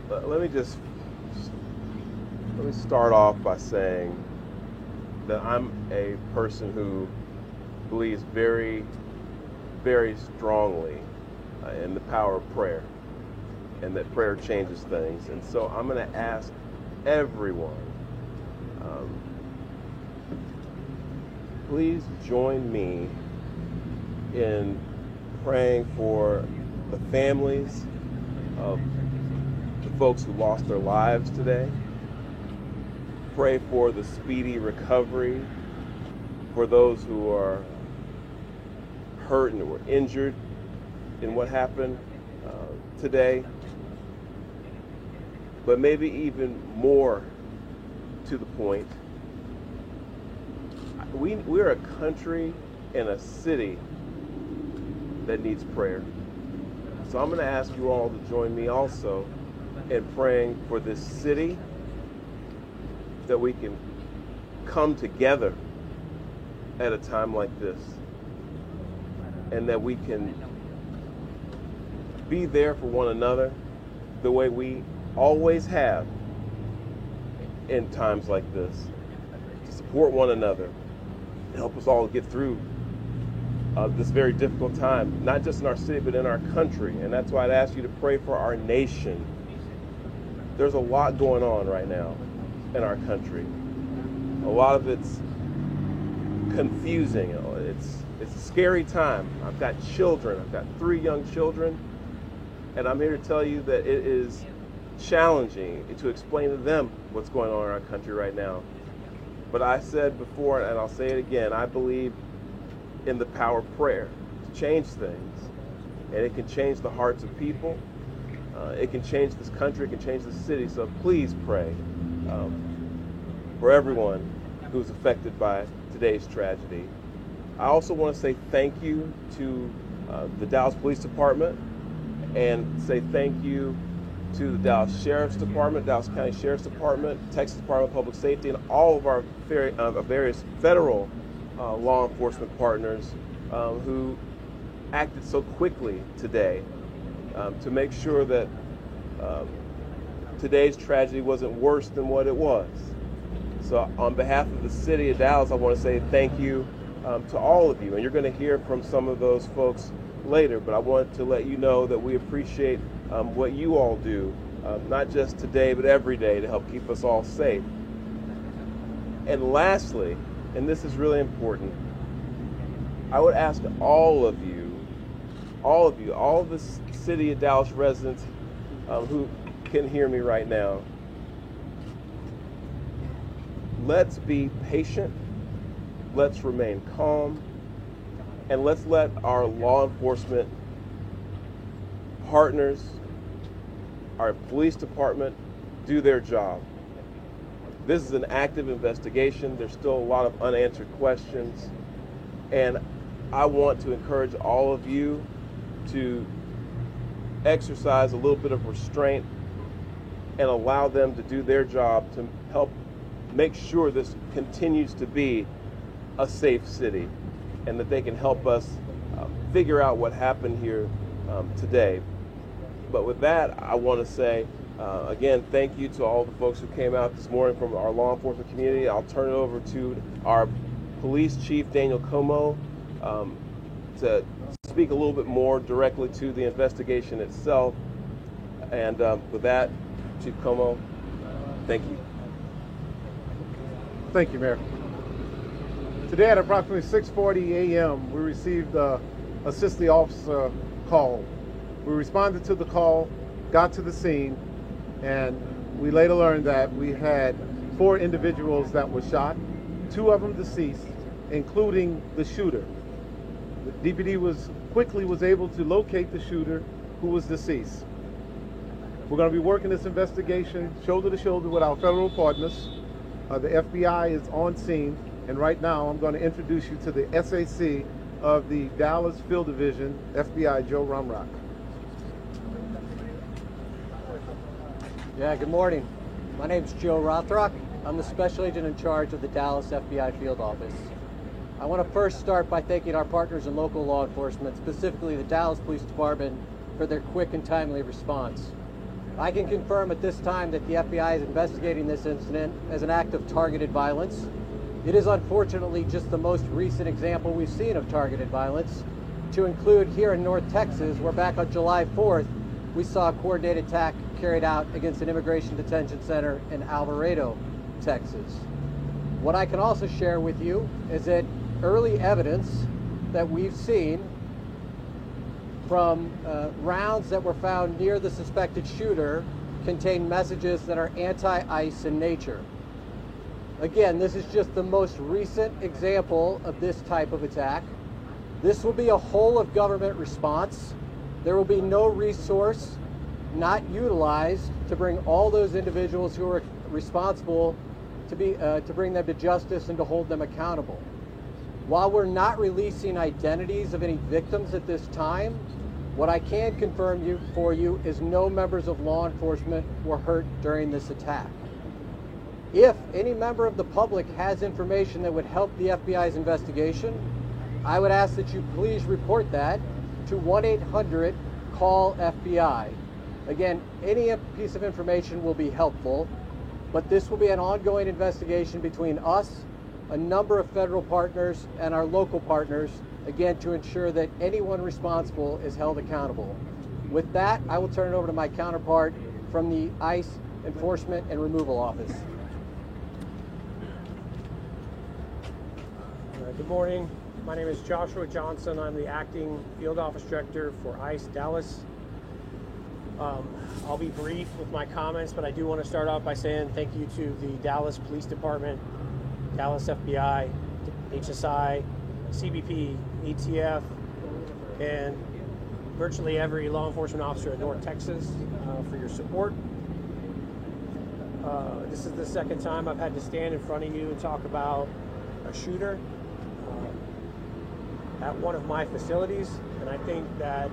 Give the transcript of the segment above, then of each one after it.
let me start off by saying that I'm a person who believes very, very strongly in the power of prayer, and that prayer changes things. And so I'm going to ask everyone, please join me in praying for the families of the folks who lost their lives today. Pray for the speedy recovery for those who are hurt and were injured in what happened today. But maybe even more to the point, we're a country and a city that needs prayer. So I'm going to ask you all to join me also in praying for this city, that we can come together at a time like this, and that we can be there for one another the way we always have in times like this, to support one another, to help us all get through this very difficult time, not just in our city, but in our country. And that's why I'd ask you to pray for our nation. There's a lot going on right now in our country. A lot of it's confusing. It's a scary time. I've got children. I've got 3 young children, and I'm here to tell you that it is challenging to explain to them what's going on in our country right now. But I said before, and I'll say it again, I believe in the power of prayer to change things, and it can change the hearts of people. It can change this country. It can change the city. So please pray for everyone who's affected by today's tragedy. I also want to say thank you to the Dallas Police Department, and say thank you to the Dallas Sheriff's Department, Dallas County Sheriff's Department, Texas Department of Public Safety, and all of our various federal law enforcement partners who acted so quickly today to make sure that today's tragedy wasn't worse than what it was. So on behalf of the city of Dallas, I want to say thank you to all of you. And you're going to hear from some of those folks later, but I wanted to let you know that we appreciate what you all do, not just today, but every day, to help keep us all safe. And lastly, and this is really important, I would ask all of the city of Dallas residents who can hear me right now, let's be patient, let's remain calm, and let's let our law enforcement partners, our police department, do their job. This is an active investigation. There's still a lot of unanswered questions, and I want to encourage all of you to exercise a little bit of restraint and allow them to do their job to help make sure this continues to be a safe city, and that they can help us figure out what happened here today. But with that, I want to say, again, thank you to all the folks who came out this morning from our law enforcement community. I'll turn it over to our police chief, Daniel Como, to speak a little bit more directly to the investigation itself. And with that, Chief Como, thank you. Thank you, Mayor. Today at approximately 6:40 a.m., we received a assist the officer call. We responded to the call, got to the scene, and we later learned that we had 4 individuals that were shot, 2 of them deceased, including the shooter. The DPD was able to locate the shooter, who was deceased. We're going to be working this investigation shoulder to shoulder with our federal partners. The FBI is on scene, and right now I'm going to introduce you to the SAC of the Dallas Field Division, FBI Joe Rumrock. Yeah, good morning. My name is Joe Rothrock. I'm the special agent in charge of the Dallas FBI Field Office. I want to first start by thanking our partners in local law enforcement, specifically the Dallas Police Department, for their quick and timely response. I can confirm at this time that the FBI is investigating this incident as an act of targeted violence. It is unfortunately just the most recent example we've seen of targeted violence, to include here in North Texas, where back on July 4th, we saw a coordinated attack carried out against an immigration detention center in Alvarado, Texas. What I can also share with you is that early evidence that we've seen from rounds that were found near the suspected shooter contain messages that are anti-ICE in nature. Again, this is just the most recent example of this type of attack. This will be a whole of government response. There will be no resource not utilized to bring all those individuals who are responsible to bring them to justice and to hold them accountable. While we're not releasing identities of any victims at this time, what I can confirm for you is no members of law enforcement were hurt during this attack. If any member of the public has information that would help the FBI's investigation, I would ask that you please report that to 1-800-CALL-FBI. Again, any piece of information will be helpful, but this will be an ongoing investigation between us, a number of federal partners, and our local partners, again, to ensure that anyone responsible is held accountable. With that, I will turn it over to my counterpart from the ICE Enforcement and Removal Office. Good morning. My name is Joshua Johnson. I'm the acting field office director for ICE Dallas. I'll be brief with my comments, but I do want to start off by saying thank you to the Dallas Police Department, Dallas FBI, HSI, CBP, ETF, and virtually every law enforcement officer in North Texas for your support. This is the second time I've had to stand in front of you and talk about a shooter at one of my facilities, and I think that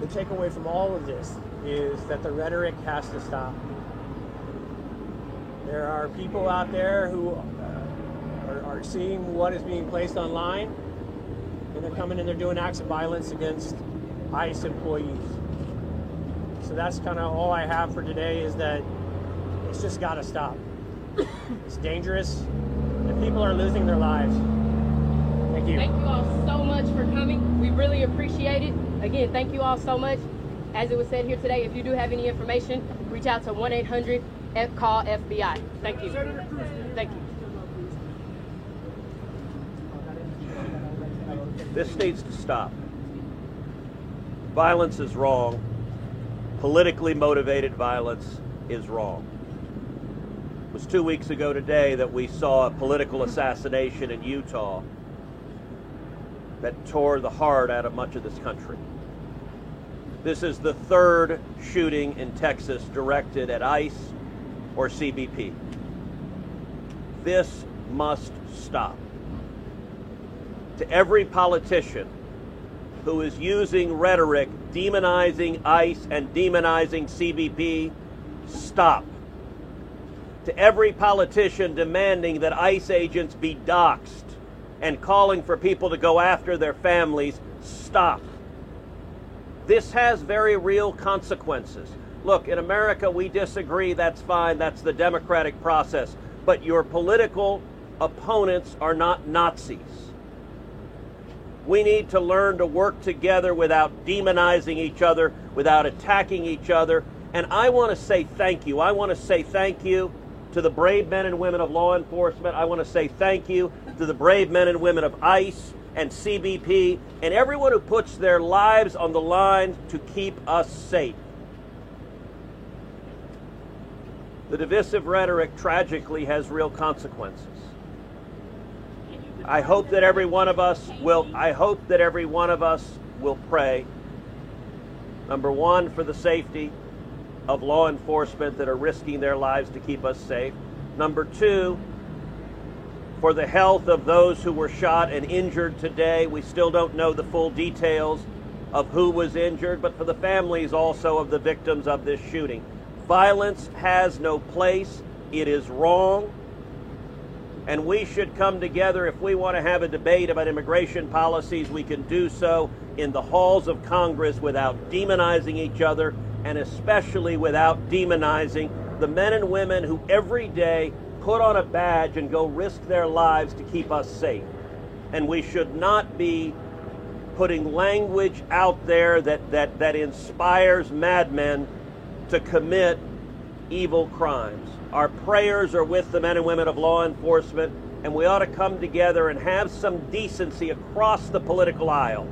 the takeaway from all of this is that the rhetoric has to stop. There are people out there who are seeing what is being placed online, and they're coming and they're doing acts of violence against ICE employees. So that's kind of all I have for today, is that it's just got to stop. It's dangerous, and people are losing their lives. Thank you. Thank you all so much for coming. We really appreciate it. Again, thank you all so much. As it was said here today, if you do have any information, reach out to 1-800-CALL-FBI. Thank you. Thank you. This needs to stop. Violence is wrong. Politically motivated violence is wrong. It was 2 weeks ago today that we saw a political assassination in Utah that tore the heart out of much of this country. This is the third shooting in Texas directed at ICE or CBP. This must stop. To every politician who is using rhetoric demonizing ICE and demonizing CBP, stop. To every politician demanding that ICE agents be doxxed and calling for people to go after their families, stop. This has very real consequences. Look, in America, we disagree, that's fine, that's the democratic process. But your political opponents are not Nazis. We need to learn to work together without demonizing each other, without attacking each other. And I want to say thank you. I want to say thank you to the brave men and women of law enforcement. I want to say thank you to the brave men and women of ICE and CBP and everyone who puts their lives on the line to keep us safe. The divisive rhetoric tragically has real consequences. I hope that every one of us will pray, number one, for the safety of law enforcement that are risking their lives to keep us safe. Number two, for the health of those who were shot and injured today. We still don't know the full details of who was injured, but for the families also of the victims of this shooting. Violence has no place. It is wrong. And we should come together. If we want to have a debate about immigration policies, we can do so in the halls of Congress without demonizing each other and especially without demonizing the men and women who every day put on a badge and go risk their lives to keep us safe. And we should not be putting language out there that inspires madmen to commit evil crimes. Our prayers are with the men and women of law enforcement, and we ought to come together and have some decency across the political aisle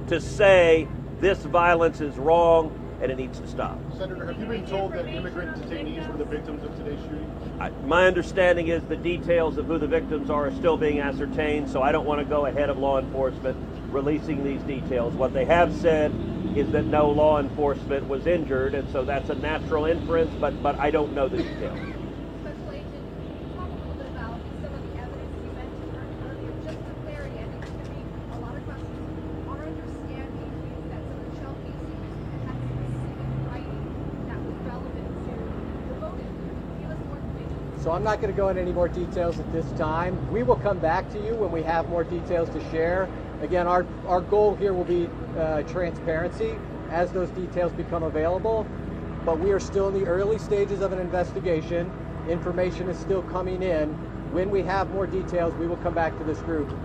to say this violence is wrong and it needs to stop. Senator, have you been told that immigrant detainees were the victims of today's shooting? My understanding is the details of who the victims are still being ascertained, so I don't want to go ahead of law enforcement releasing these details. What they have said is that no law enforcement was injured, and so that's a natural inference, but I don't know the details. Special Agent, can you talk a little bit about some of the evidence you mentioned earlier, just for clarity? I think there could be a lot of questions. Our understanding is that some of the shell casings had specific writing that was relevant to the motive. Give us more information. So I'm not going to go into any more details at this time. We will come back to you when we have more details to share. Again, our goal here will be transparency as those details become available, but we are still in the early stages of an investigation. Information is still coming in. When we have more details, we will come back to this group.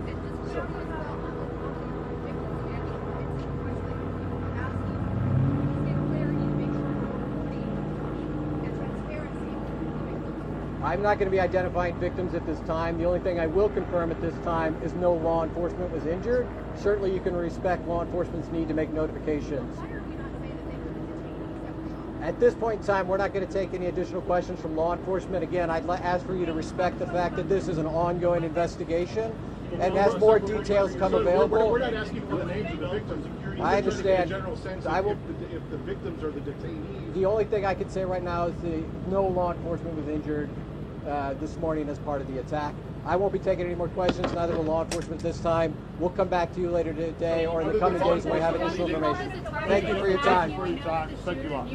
I'm not going to be identifying victims at this time. The only thing I will confirm at this time is no law enforcement was injured. Certainly you can respect law enforcement's need to make notifications. At this point in time, we're not going to take any additional questions from law enforcement. Again, I'd ask for you to respect the fact that this is an ongoing investigation, and as more details come available... We're not asking for the names of the victims. I understand. In a general sense, if the victims are the detainees... The only thing I can say right now is no law enforcement was injured this morning as part of the attack. I won't be taking any more questions, neither will law enforcement this time. We'll come back to you later today or in the coming days when we have additional information. Thank you for your time. Thank you all.